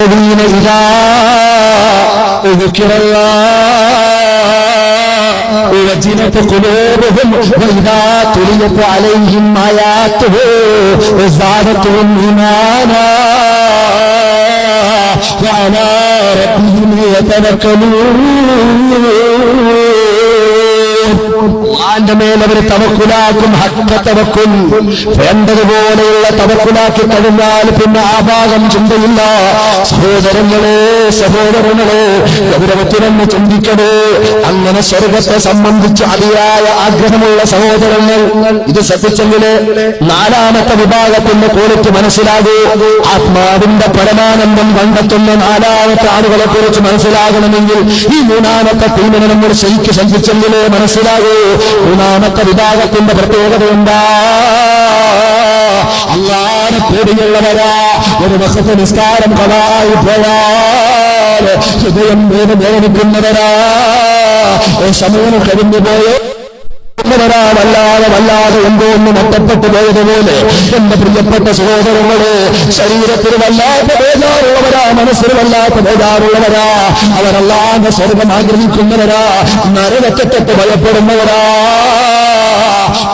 إذا ذكر الله وجلت قلوبهم وإذا تليت عليهم آياته زادتهم إيمانا وعلى ربهم يتوكلون. ഖുർആന്റെ മേൽ അവർ തവക്കുലാക്കും. ഹഖ തവക്കുൽ വേണ്ടതുപോലെയുള്ള തവക്കുലാക്കി കഴിഞ്ഞാൽ പിന്നെ ആ ഭാഗം ചിന്തയില്ല. സഹോദരങ്ങളെ ഗൗരവത്തിനൊന്ന് ചിന്തിക്കണേ. അങ്ങനെ സ്വർഗത്തെ സംബന്ധിച്ച് അതിയായ ആഗ്രഹമുള്ള സഹോദരങ്ങൾ ഇത് ശ്രദ്ധിച്ചെങ്കില് നാലാമത്തെ വിഭാഗത്തിന്റെ ക്വാളിറ്റി മനസ്സിലാകൂ. ആത്മാവിന്റെ പരമാനന്ദം കണ്ടെത്തുന്ന നാലാമത്തെ ആളുകളെ കുറിച്ച് മനസ്സിലാകണമെങ്കിൽ ഈ മൂന്നാമത്തെ ടീമിനെ നമ്മൾ ശരിക്ക് ശ്രദ്ധിച്ചെങ്കിലേ മനസ്സിലാകൂ. മൂന്നാമത്തെ വിഭാഗത്തിന്റെ പ്രത്യേകത എന്താ? അല്ലാഹുവിനെ പേടിയുള്ളവരാ. ഒരു വഖത്ത് നിസ്കാരം ഖളായി പോയാൽ ഹൃദയം വേദനിക്കുന്നവരാ. സമയം കഴിഞ്ഞു പോയോ വല്ലാതെ എന്തോ ഒന്ന് നഷ്ടപ്പെട്ടു പോയതുപോലെ എന്റെ പ്രിയപ്പെട്ട സഹോദരങ്ങളെ, ശരീരത്തിൽ വല്ലാത്ത ബേജാറുള്ളവരാ, മനസ്സിൽ വല്ലാത്ത ബേജാറുള്ളവരാ. അവരല്ലാതെ സ്വർഗം ആഗ്രഹിക്കുന്നവരാ, നരകത്തെത്തെട്ട് ഭയപ്പെടുന്നവരാ,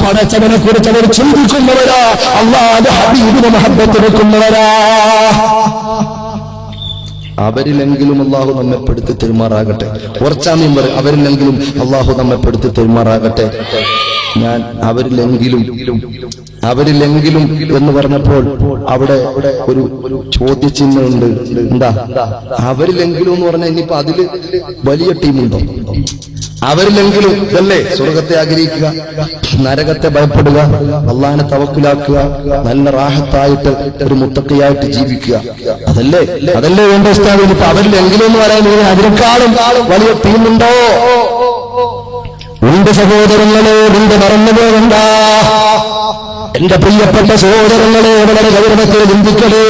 പടച്ചവനെ കുറിച്ച് അവർ ചിന്തിക്കുന്നവരാ, അല്ലാഹുവിന്റെ ഹബീബിനെ മഹബ്ബത്ത് വെക്കുന്നവരാ. അവരിലെങ്കിലും അള്ളാഹു നമ്മെ പെടുത്തി തെരുമാറാകട്ടെ. കുറച്ചാമീൻ പറയും, അവരിലെങ്കിലും അള്ളാഹു നമ്മെ പെടുത്തി തെരുമാറാകട്ടെ. ഞാൻ അവരിലെങ്കിലും എന്ന് പറഞ്ഞപ്പോൾ അവിടെ ഒരു ചോദ്യചിഹ്നമുണ്ട്. എന്താ അവരിലെങ്കിലും എന്ന് പറഞ്ഞാൽ ഇനിയിപ്പോ അതില് വലിയ ടീമുണ്ടോ? അവരിലെങ്കിലും ഇതല്ലേ സ്വർഗത്തെ ആഗ്രഹിക്കുക, നരകത്തെ ഭയപ്പെടുക, അള്ളാഹിനെ തവക്കുലാക്കുക, നല്ല റാഹത്തായിട്ട് ഒരു മുത്തഖിയായിട്ട് ജീവിക്കുക. അതല്ലേ വേണ്ട ഉസ്താദ്. ഇപ്പൊ അവരിലെങ്കിലും എന്ന് പറയുന്നത് അതിനേക്കാളും വലിയ ടീമുണ്ടോ? ഉണ്ട് സഹോദരങ്ങളെ, ഉണ്ട് മറന്നു പോകണ്ട. എന്റെ പ്രിയപ്പെട്ട സഹോദരങ്ങളെ, വളരെ ഗൗരവത്തിൽ ചിന്തിക്കലേ.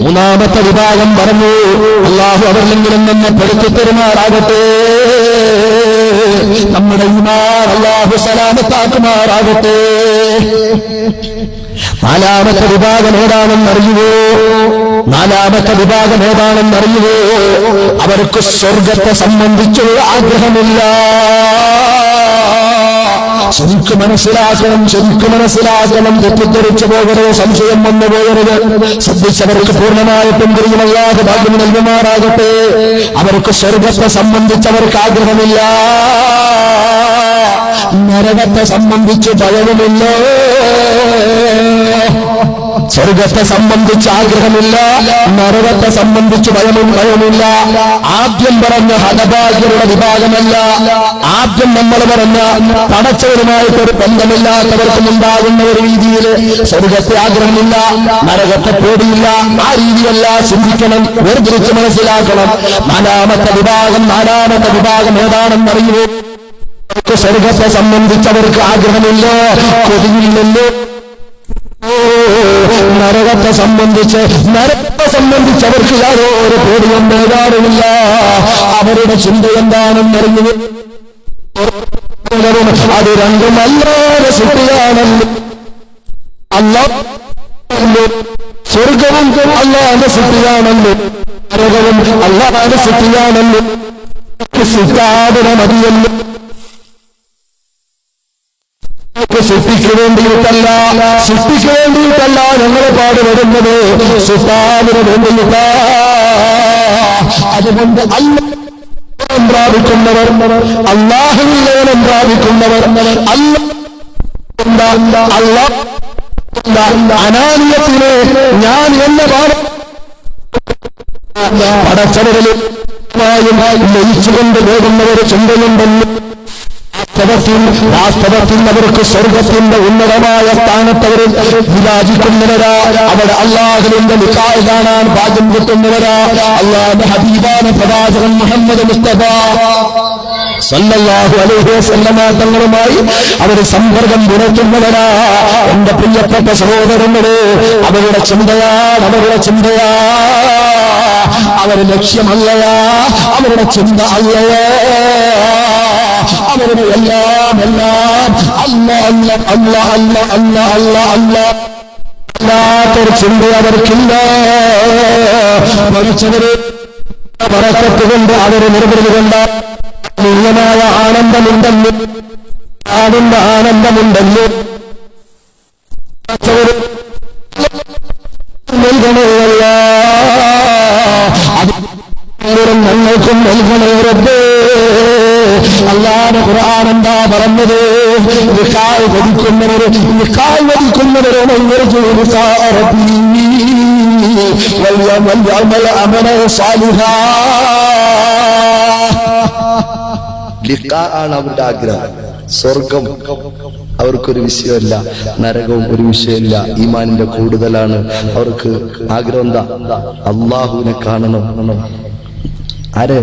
മൂന്നാമത്തെ വിഭാഗം പറഞ്ഞു, അല്ലാഹു അവരിലെങ്കിലും നമ്മെ പെടുത്തി പെരുമാറാകട്ടെ. നമ്മുടെ ഈമാൻ അല്ലാഹു സലാമത്താക്കുമാറാകട്ടെ. നാലാമത്തെ വിഭാഗം ഏതാണെന്നറിയുവോ? അവർക്ക് സ്വർഗത്തെ സംബന്ധിച്ചുള്ള ആഗ്രഹമില്ല. ശരിക്കും മനസ്സിലാക്കണം. തെറ്റിദ്ധരിച്ചു പോകരുത്, സംശയം വന്നു പോകരുത്. ശ്രദ്ധിച്ചവർക്ക് പൂർണ്ണമായിട്ടും അല്ലാഹു ഭാഗ്യം നൽകുമാറാകട്ടെ. അവർക്ക് സ്വർഗത്തെ സംബന്ധിച്ചവർക്ക് ആഗ്രഹമില്ല, നരകത്തെ സംബന്ധിച്ച് ഭയവുമില്ല. സ്വർഗത്തെ സംബന്ധിച്ച് ആഗ്രഹമില്ല, നരകത്തെ സംബന്ധിച്ച് ഭയമില്ല. ആദ്യം പറഞ്ഞ ഹതഭാഗ്യരുടെ വിഭാഗമല്ല. ആദ്യം നമ്മൾ പറഞ്ഞ പടച്ചവരുമായിട്ടൊരു ബന്ധമില്ലാത്തവർക്കും ഉണ്ടാകുന്ന ഒരു രീതിയിൽ സ്വർഗത്തെ ആഗ്രഹമില്ല, നരകത്തെ പേടിയില്ല. ആ രീതിയല്ല ചിന്തിക്കണം, വേർതിരിച്ച് മനസ്സിലാക്കണം. നാലാമത്തെ വിഭാഗം ഏതാണെന്നറിയുമോ? സ്വർഗത്തെ സംബന്ധിച്ചവർക്ക് ആഗ്രഹമില്ല, കൊതിയില്ലല്ലോ. നരകത്തെ സംബന്ധിച്ചവർക്ക് യാതൊരു പേടിയും നേടാറുമില്ല. അവരുടെ ചിന്ത എന്താണെന്നറിഞ്ഞു, അത് രണ്ടും അല്ലാതെ സൃഷ്ടിയാണല്ലോ. അല്ലാഹ് സ്വർഗവും അല്ലാഹുവിന്റെ സൃഷ്ടിയാണല്ലോ, നരകവും അല്ലാഹുവിന്റെ സൃഷ്ടിയാണല്ലോ. സൃഷ്ടാവിനെ മതിയല്ലോ. സൃഷ്ടിക്ക് വേണ്ടിയിട്ടല്ല ഞങ്ങൾ പാടുപെടുന്നത്, സൃഷ്ടാവിന് വേണ്ടിയിട്ട. അതുകൊണ്ട് അല്ലാഹുവിനെ പ്രാപിക്കുന്നവർ, അല്ലാഹുവിനെ പ്രാപിക്കുന്നവർ, അനാനിയത്തിനെ ഞാൻ എന്നെ പടച്ചവരിലും ലയിച്ചുകൊണ്ട് പോകുന്നവർ ചിന്തയുണ്ടെന്ന്. വാസ്തവത്തിൽ അവർക്ക് സ്വർഗത്തിന്റെ ഉന്നതമായ സ്ഥാനത്തവർ വിരാജിക്കുന്നവരാ. അവിടെ അല്ലാഹുവിന്റെ നിക്കാഹ് കാണാൻ ഭാഗ്യം കിട്ടുന്നവരാ. അല്ലാഹുവിന്റെ ഹബീബാന പ്രവാചകൻ മുഹമ്മദ് മുസ്തഫ സല്ലല്ലാഹു അലൈഹി വസല്ലമ തങ്ങളുമായി അവർ സമ്പർക്കം പുലർത്തുന്നവരാ. എന്റെ പ്രിയപ്പെട്ട സഹോദരങ്ങളെ, അവരുടെ ചിന്തയാണ്, അവരുടെ ലക്ഷ്യമല്ലയാ, അവരുടെ ചിന്ത അല്ലയാ, അവരുടെ എല്ലാം ാത്തൊരു ചിന്ത അവർക്കില്ല. മരിച്ചവരെ പറക്കത്ത് കൊണ്ട് അവര് നിർവൃതി കൊണ്ട് നീയമായ ആനന്ദമുണ്ടെന്ന് ആനന്ദമുണ്ടെന്ന് നൽകണമല്ല. അത് ഞങ്ങൾക്കും നൽകണേ റബ്ബേ. അല്ലാഹുവിന്റെ ഖുർആൻ എന്താ പറഞ്ഞത്? നിക്കാഹ് വധിക്കുന്നവരെ ആണ് അവരുടെ ആഗ്രഹം. സ്വർഗം അവർക്കൊരു വിഷയമല്ല, നരകവും ഒരു വിഷയമല്ല. ഈമാനിന്റെ കൂടുതലാണ് അവർക്ക് ആഗ്രഹം. എന്താ? അള്ളാഹുവിനെ കാണണം. ആരെ?